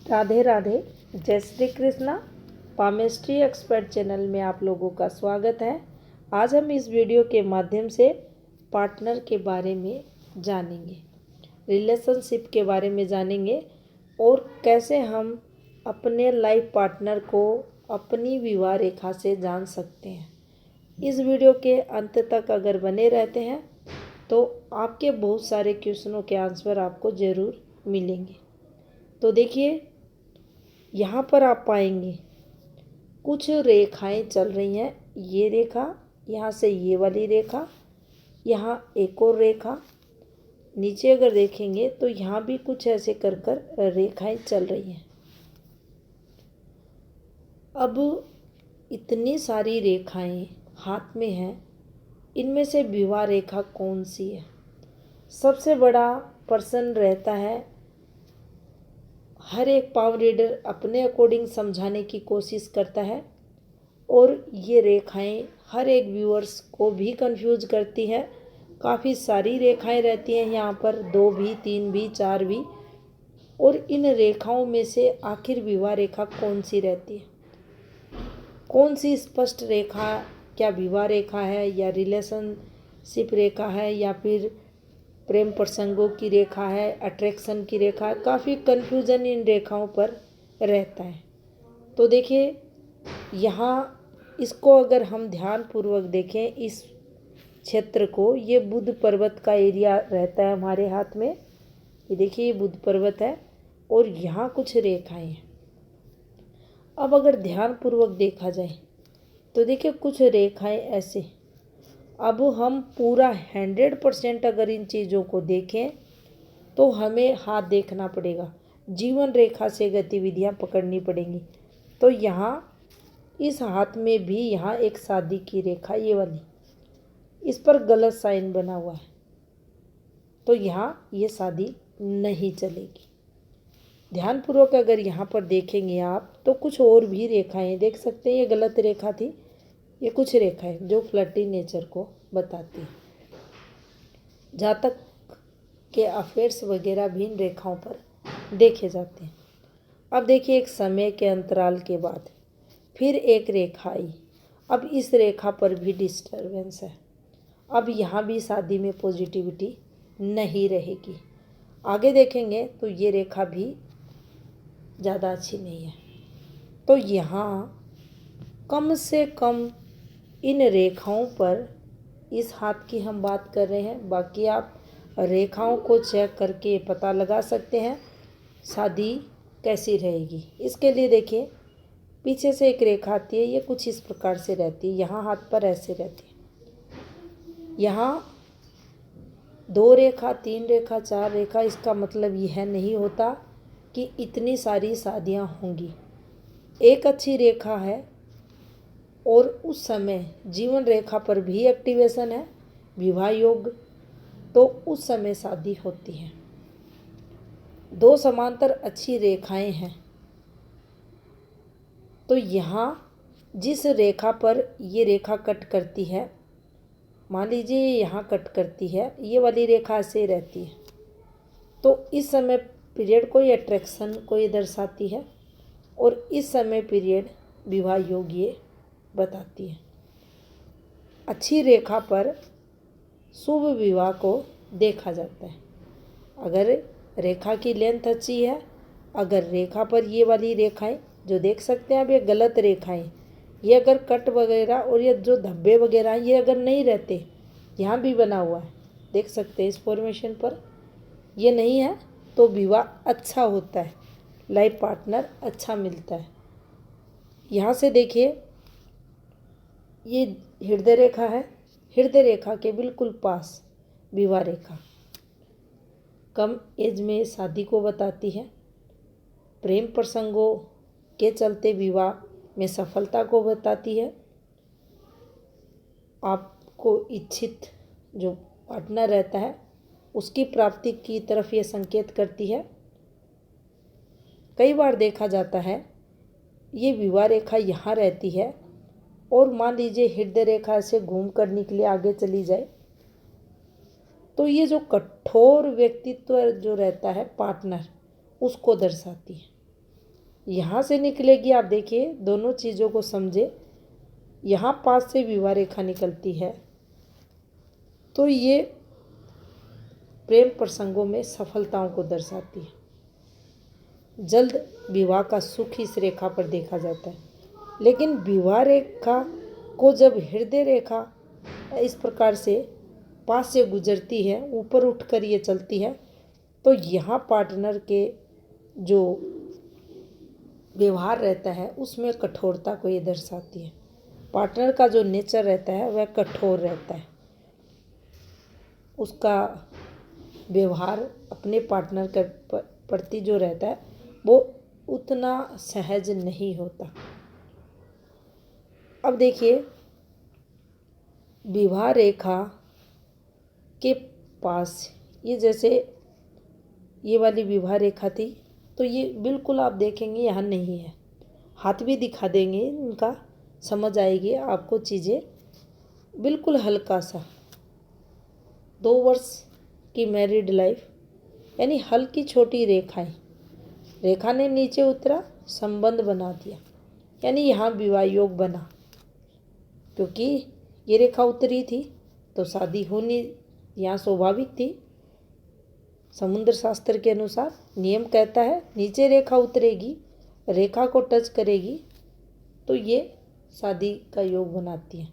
राधे राधे। जय Shri Krishna. Palmistry expert channel में आप लोगों का स्वागत है। आज हम इस वीडियो के माध्यम से पार्टनर के बारे में जानेंगे, रिलेशनशिप के बारे में जानेंगे और कैसे हम अपने लाइफ पार्टनर को अपनी विवाह रेखा से जान सकते हैं। इस वीडियो के अंत तक अगर बने रहते हैं तो आपके बहुत सारे क्वेश्चनों के आंसर आपको ज़रूर मिलेंगे। तो देखिए, यहाँ पर आप पाएंगे कुछ रेखाएं चल रही हैं। ये रेखा, यहाँ से ये वाली रेखा, यहाँ एक और रेखा, नीचे अगर देखेंगे तो यहाँ भी कुछ ऐसे कर कर रेखाएं चल रही हैं। अब इतनी सारी रेखाएं हाथ में हैं, इनमें से विवाह रेखा कौन सी है? सबसे बड़ा पर्सन रहता है। हर एक पावर रीडर अपने अकॉर्डिंग समझाने की कोशिश करता है और ये रेखाएं हर एक व्यूअर्स को भी कंफ्यूज करती है। काफ़ी सारी रेखाएं रहती हैं यहाँ पर, 2 भी, 3 भी, 4 भी। और इन रेखाओं में से आखिर विवाह रेखा कौन सी रहती है? कौन सी स्पष्ट रेखा, क्या विवाह रेखा है या रिलेशनशिप रेखा है या फिर प्रेम प्रसंगों की रेखा है, अट्रैक्शन की रेखा है? काफ़ी कन्फ्यूजन इन रेखाओं पर रहता है। तो देखिए, यहाँ इसको अगर हम ध्यानपूर्वक देखें, इस क्षेत्र को, ये बुध पर्वत का एरिया रहता है हमारे हाथ में। ये देखिए, ये बुध पर्वत है और यहाँ कुछ रेखाएं हैं। अब अगर ध्यानपूर्वक देखा जाए तो देखिए, कुछ रेखाएं ऐसे। अब हम पूरा 100% अगर इन चीज़ों को देखें तो हमें हाथ देखना पड़ेगा, जीवन रेखा से गतिविधियां पकड़नी पड़ेंगी। तो यहाँ इस हाथ में भी यहाँ एक शादी की रेखा, ये वाली, इस पर गलत साइन बना हुआ है, तो यहाँ ये शादी नहीं चलेगी। ध्यानपूर्वक अगर यहाँ पर देखेंगे आप तो कुछ और भी रेखाएं देख सकते हैं। ये गलत रेखा थी, ये कुछ रेखाएं जो फ्लर्टी नेचर को बताती है। जातक के अफेयर्स वगैरह भी इन रेखाओं पर देखे जाते हैं। अब देखिए, एक समय के अंतराल के बाद फिर एक रेखा आई। अब इस रेखा पर भी डिस्टर्बेंस है। अब यहाँ भी शादी में पॉजिटिविटी नहीं रहेगी। आगे देखेंगे तो ये रेखा भी ज़्यादा अच्छी नहीं है। तो यहाँ कम से कम इन रेखाओं पर, इस हाथ की हम बात कर रहे हैं, बाकी आप रेखाओं को चेक करके पता लगा सकते हैं शादी कैसी रहेगी। इसके लिए देखिए, पीछे से एक रेखा आती है, ये कुछ इस प्रकार से रहती है, यहाँ हाथ पर ऐसे रहती है। यहाँ 2 रेखा, 3 रेखा, 4 रेखा, इसका मतलब यह नहीं होता कि इतनी सारी शादियाँ होंगी। एक अच्छी रेखा है और उस समय जीवन रेखा पर भी एक्टिवेशन है, विवाह योग, तो उस समय शादी होती है। 2 समांतर अच्छी रेखाएं हैं, तो यहाँ जिस रेखा पर ये रेखा कट करती है, मान लीजिए यहाँ कट करती है, ये वाली रेखा ऐसे रहती है, तो इस समय पीरियड कोई अट्रैक्शन को ये दर्शाती है और इस समय पीरियड विवाह योग ये बताती है। अच्छी रेखा पर शुभ विवाह को देखा जाता है। अगर रेखा की लेंथ अच्छी है, अगर रेखा पर ये वाली रेखाएं जो देख सकते हैं अब, ये गलत रेखाएं, ये अगर कट वगैरह और ये जो धब्बे वगैरह ये अगर नहीं रहते, यहाँ भी बना हुआ है, देख सकते हैं इस फॉर्मेशन पर, ये नहीं है, तो विवाह अच्छा होता है, लाइफ पार्टनर अच्छा मिलता है। यहाँ से देखिए, ये हृदय रेखा है, हृदय रेखा के बिल्कुल पास विवाह रेखा कम एज में शादी को बताती है। प्रेम प्रसंगों के चलते विवाह में सफलता को बताती है। आपको इच्छित जो पार्टनर रहता है उसकी प्राप्ति की तरफ ये संकेत करती है। कई बार देखा जाता है ये विवाह रेखा यहाँ रहती है और मान लीजिए हृदय रेखा से घूम कर निकले आगे चली जाए, तो ये जो कठोर व्यक्तित्व जो रहता है पार्टनर, उसको दर्शाती है। यहाँ से निकलेगी। आप देखिए, दोनों चीज़ों को समझे। यहाँ 5 से विवाह रेखा निकलती है, तो ये प्रेम प्रसंगों में सफलताओं को दर्शाती है। जल्द विवाह का सुख इस रेखा पर देखा जाता है। लेकिन विवाह रेखा को जब हृदय रेखा इस प्रकार से पास से गुजरती है, ऊपर उठकर ये चलती है, तो यहाँ पार्टनर के जो व्यवहार रहता है उसमें कठोरता को ये दर्शाती है। पार्टनर का जो नेचर रहता है वह कठोर रहता है। उसका व्यवहार अपने पार्टनर के प्रति जो रहता है वो उतना सहज नहीं होता। अब देखिए, विवाह रेखा के पास ये जैसे ये वाली विवाह रेखा थी, तो ये बिल्कुल आप देखेंगे यहाँ नहीं है। हाथ भी दिखा देंगे इनका, समझ आएगी आपको चीज़ें। बिल्कुल हल्का सा 2 वर्ष की मैरिड लाइफ, यानी हल्की छोटी रेखाएं। रेखा ने नीचे उतरा, संबंध बना दिया, यानी यहाँ विवाह योग बना। क्योंकि ये रेखा उतरी थी तो शादी होनी यहाँ स्वाभाविक थी। समुद्र शास्त्र के अनुसार नियम कहता है नीचे रेखा उतरेगी, रेखा को टच करेगी तो ये शादी का योग बनाती है।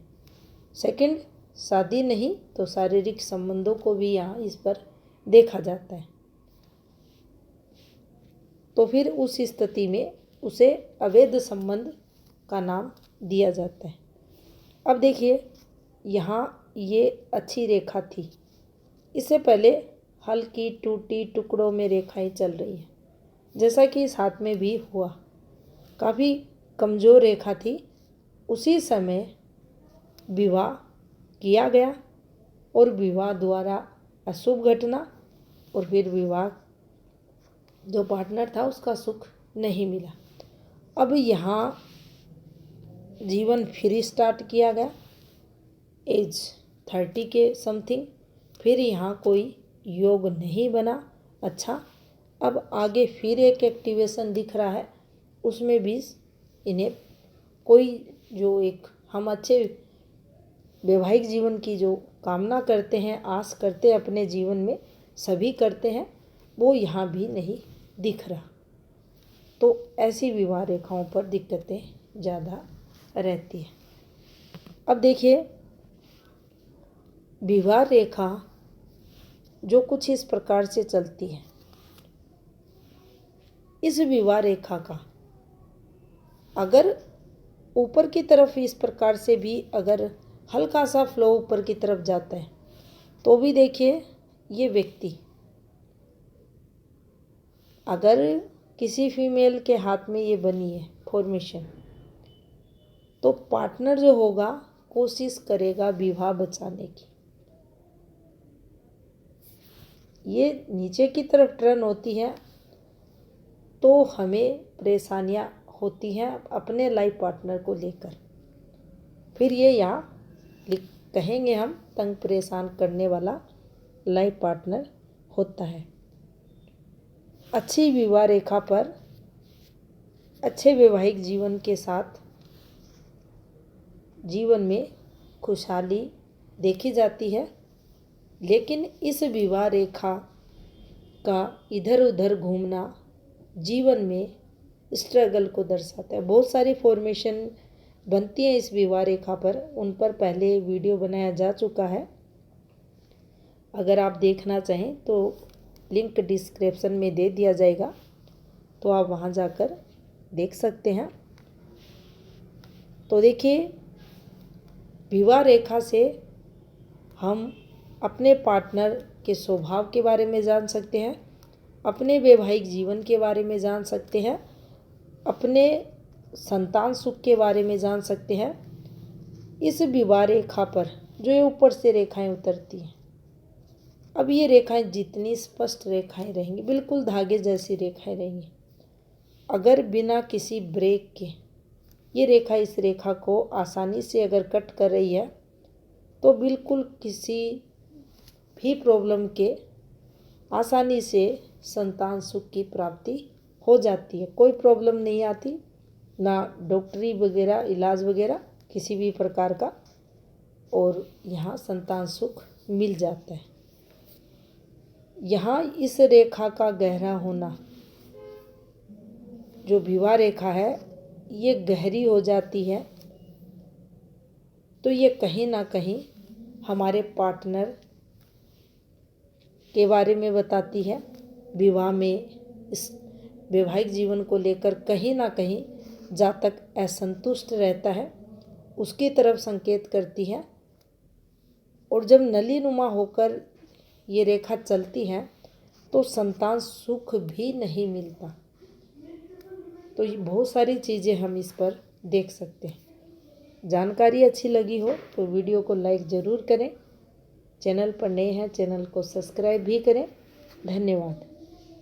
सेकंड, शादी नहीं तो शारीरिक संबंधों को भी यहाँ इस पर देखा जाता है। तो फिर उस स्थिति में उसे अवैध संबंध का नाम दिया जाता है। अब देखिए, यहाँ ये अच्छी रेखा थी। इससे पहले हल्की टूटी टुकड़ों में रेखाएं चल रही हैं, जैसा कि इस हाथ में भी हुआ। काफ़ी कमज़ोर रेखा थी। उसी समय विवाह किया गया और विवाह द्वारा अशुभ घटना, और फिर विवाह जो पार्टनर था उसका सुख नहीं मिला। अब यहाँ जीवन फिर स्टार्ट किया गया एज 30 के समथिंग। फिर यहाँ कोई योग नहीं बना अच्छा। अब आगे फिर एक एक्टिवेशन दिख रहा है, उसमें भी इन्हें कोई जो एक हम अच्छे वैवाहिक जीवन की जो कामना करते हैं, आस करते हैं अपने जीवन में, सभी करते हैं, वो यहाँ भी नहीं दिख रहा। तो ऐसी विवाह रेखाओं पर दिक्कतें ज़्यादा रहती है। अब देखिए, विवाह रेखा जो कुछ इस प्रकार से चलती है, इस विवाह रेखा का अगर ऊपर की तरफ इस प्रकार से भी अगर हल्का सा फ्लो ऊपर की तरफ जाता है, तो भी देखिए ये व्यक्ति अगर किसी फीमेल के हाथ में ये बनी है फॉर्मेशन, तो पार्टनर जो होगा कोशिश करेगा विवाह बचाने की। ये नीचे की तरफ टर्न होती है तो हमें परेशानियां होती हैं अपने लाइफ पार्टनर को लेकर। फिर ये यहाँ कहेंगे हम तंग परेशान करने वाला लाइफ पार्टनर होता है। अच्छी विवाह रेखा पर अच्छे वैवाहिक जीवन के साथ जीवन में खुशहाली देखी जाती है। लेकिन इस विवाह रेखा का इधर उधर घूमना जीवन में स्ट्रगल को दर्शाता है। बहुत सारी फॉर्मेशन बनती हैं इस विवाह रेखा पर, उन पर पहले वीडियो बनाया जा चुका है। अगर आप देखना चाहें तो लिंक डिस्क्रिप्शन में दे दिया जाएगा, तो आप वहां जाकर देख सकते हैं। तो देखिए, विवाह रेखा से हम अपने पार्टनर के स्वभाव के बारे में जान सकते हैं, अपने वैवाहिक जीवन के बारे में जान सकते हैं, अपने संतान सुख के बारे में जान सकते हैं। इस विवाह रेखा पर जो ये ऊपर से रेखाएं उतरती हैं, अब ये रेखाएं जितनी स्पष्ट रेखाएं रहेंगी, बिल्कुल धागे जैसी रेखाएं रहेंगी। अगर बिना किसी ब्रेक के ये रेखा इस रेखा को आसानी से अगर कट कर रही है, तो बिल्कुल किसी भी प्रॉब्लम के आसानी से संतान सुख की प्राप्ति हो जाती है, कोई प्रॉब्लम नहीं आती, ना डॉक्टरी वगैरह इलाज वगैरह किसी भी प्रकार का, और यहाँ संतान सुख मिल जाता है। यहाँ इस रेखा का गहरा होना, जो विवाह रेखा है ये गहरी हो जाती है, तो ये कहीं ना कहीं हमारे पार्टनर के बारे में बताती है। विवाह में इस वैवाहिक जीवन को लेकर कहीं ना कहीं जातक असंतुष्ट रहता है, उसकी तरफ संकेत करती है। और जब नलीनुमा होकर ये रेखा चलती है तो संतान सुख भी नहीं मिलता। तो ये बहुत सारी चीज़ें हम इस पर देख सकते हैं। जानकारी अच्छी लगी हो तो वीडियो को लाइक ज़रूर करें। चैनल पर नए हैं, चैनल को सब्सक्राइब भी करें। धन्यवाद।